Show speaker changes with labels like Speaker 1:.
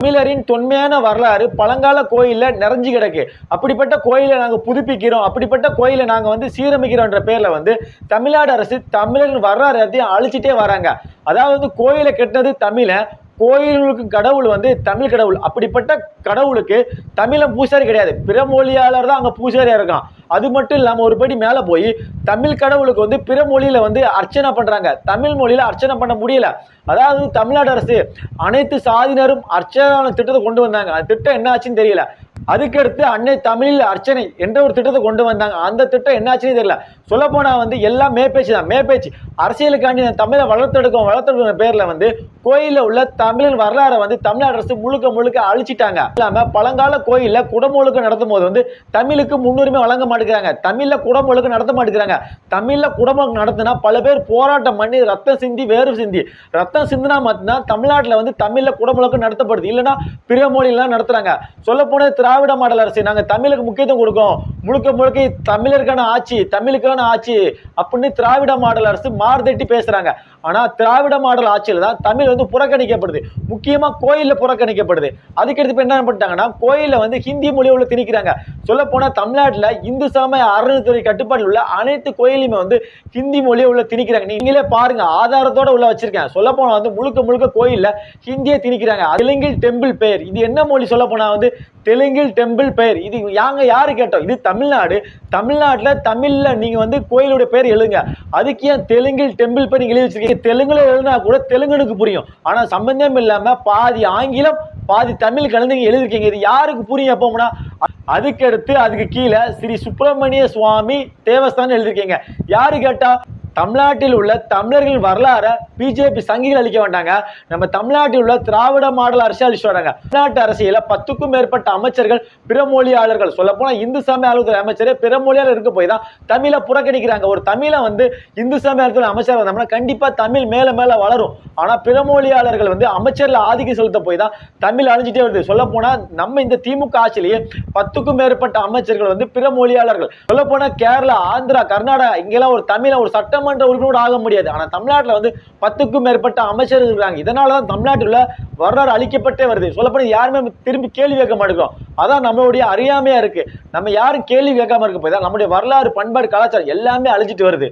Speaker 1: தமிழரின் தொன்மையான வரலாறு பழங்கால கோயில்ல நிறைஞ்சு கிடக்கு. அப்படிப்பட்ட கோயிலை நாங்க புதுப்பிக்கிறோம், அப்படிப்பட்ட கோயிலை நாங்க சீரமைக்கிறோம்ன்ற பேர்ல தமிழ்நாடு அரசு தமிழரின் வரலாறு எல்லாத்தையும் அழிச்சிட்டே வராங்க. அதாவது கோயிலை கட்டினது தமிழன், கோயிலுக்கு கடவுள் தமிழ் கடவுள். அப்படிப்பட்ட கடவுளுக்கு தமிழன் பூசாரி கிடையாது, பிற மொழியாளர் தான் அங்க பூசாரியா இருக்கான். அது மட்டும் இல்லாம ஒருபடி மேல போய் தமிழ் கடவுளுக்கு பிற மொழியில அர்ச்சனை பண்றாங்க, தமிழ் மொழியில அர்ச்சனை பண்ண முடியல. அதாவது தமிழ்நாடு அரசு அனைத்து சாதியினரும் அர்ச்சனை திட்டத்தை கொண்டு வந்தாங்க. அந்த திட்டம் என்ன ஆச்சுன்னு தெரியல. அதுக்கடுத்து அன்னை தமிழில் அர்ச்சனை என்ற ஒரு திட்டத்தை கொண்டு வந்தாங்க. அந்த திட்டம் என்ன ஆச்சுன்னு தெரியல. சொல்ல போனா எல்லாம் மேற்பேச்சு தான், மேற்பேச்சு. அரசியலுக்காண்டி தமிழை வளர்த்தெடுக்கும் பேர்ல கோயில உள்ள தமிழின் வரலாறை தமிழ்நாடு அரசு முழுக்க முழுக்க அழிச்சிட்டாங்க. இல்லாம பழங்கால கோயில்ல குடமுழுக்கு நடத்தும் போது தமிழுக்கு முன்னுரிமை வழங்க மாட்டேங்கிறாங்க, தமிழ்ல குடமுழுக்கு நடத்த மாட்டேங்கிறாங்க. தமிழ்ல குடமுழுக்கு நடத்தினா பல பேர் போராட்டம் பண்ணி ரத்தம் சிந்தி வேறு சிந்தி ரத்தம் சிந்தினா மட்டும்தான் தமிழ்நாட்டில் தமிழ்ல குடமுழுக்கு நடத்தப்படுது, இல்லைன்னா பிற மொழியெல்லாம் நடத்துறாங்க. சொல்ல போன திராவிட மாடல் அரசு நாங்க தமிழுக்கு முக்கியத்துவம் கொடுக்கும், முழுக்க முழுக்க தமிழருக்கான ஆட்சி, தமிழுக்கான ஆட்சி அப்படின்னு திராவிட மாடல் அரசு மார்தட்டி பேசுறாங்க. ஆனா திராவிட மாடல் ஆட்சியில தான் தமிழ் புறக்கணிக்கப்படுது, முக்கியமா கோயில்ல புறக்கணிக்கப்படுது. அதுக்கடுத்து என்ன பண்ணிட்டாங்கன்னா கோயில்ல ஹிந்தி மொழியை திணிக்கிறாங்க. சொல்ல போனா தமிழ்நாட்டில் இந்து சமய அறநிலையத்துறை கட்டுப்பாட்டில் உள்ள அனைத்து கோயிலுமே ஹிந்தி மொழியை திணிக்கிறாங்க. நீங்களே பாருங்க, ஆதாரத்தோட உள்ள வச்சிருக்கேன். சொல்ல போனா முழுக்க முழுக்க கோயில்ல ஹிந்தியை திணிக்கிறாங்க. தெலுங்கில் டெம்பிள் பெயர், இது என்ன மொழி? சொல்ல போனா தெலுங்கில் டெம்பிள் பெயர், இது யாரு கேட்டோம்? இது தமிழ்நாடு. தமிழ்நாட்டுல தமிழ்ல நீங்க கோயிலுடைய பேர் எழுதுங்க, அதுக்கு ஏன் தெலுங்கில் டெம்பிள் பெயர் எழுதி வச்சிருக்கீங்க? தெலுங்குல எழுதினா கூட தெலுங்குனுக்கு புரியும், ஆனா சம்பந்தம் இல்லாம பாதி ஆங்கிலம் பாதி தமிழ் கலந்து எழுதிருக்கீங்க. இது யாருக்கு புரியும் எப்போம்னா? அதுக்கடுத்து அதுக்கு கீழே ஸ்ரீ சுப்பிரமணிய சுவாமி தேவஸ்தானம் எழுதிருக்கீங்க. யாரு கேட்டா? தமிழ்நாட்டில் உள்ள தமிழர்கள் வரலாறு பிஜேபி சங்கிகள் அளிக்க வேண்டாங்க, நம்ம தமிழ்நாட்டில் உள்ள திராவிட மாடல் அரசு அளிச்சு வராங்க. தமிழ்நாட்டு அரசியல 10க்கும் மேற்பட்ட அமைச்சர்கள் பிற மொழியாளர்கள், சொல்ல போனா இந்து சமய அலுவலக அமைச்சரே பிற மொழியாளர் இருக்க போய் தான் தமிழை புறக்கணிக்கிறாங்க. ஒரு தமிழை இந்து சமய அலுவலக அமைச்சர் வந்தோம்னா கண்டிப்பா தமிழ் மேல மேல வளரும். ஆனா பிற மொழியாளர்கள் அமைச்சர்ல ஆதிக்கம் செலுத்த போய் தான் தமிழ் அழிஞ்சிட்டே வருது. சொல்ல போனா நம்ம இந்த திமுக ஆட்சியிலேயே 10க்கும் மேற்பட்ட அமைச்சர்கள் பிற மொழியாளர்கள். சொல்ல போனா கேரளா, ஆந்திரா, கர்நாடகா இங்கெல்லாம் ஒரு தமிழ ஒரு சட்டம் உறுப்பினோட ஆக முடியாது. ஆனா தமிழ்நாட்டில் 10க்கும் மேற்பட்ட அமைச்சர்கள் இருக்காங்க. இதனாலதான் தமிழ்நாட்டில் வரலாறு அழிக்கப்பட்டே வருது. சொல்லப்போனா யாருமே திரும்பி கேள்வி கேட்க மாட்டேங்கிறோம். அதான் நம்மளுடைய அறியாமையா இருக்கு. நம்ம யாரும் கேள்வி கேட்காம இருக்க போய் தான் நம்முடைய வரலாறு, பண்பாடு, கலாச்சாரம் எல்லாமே அழிஞ்சிட்டு வருது.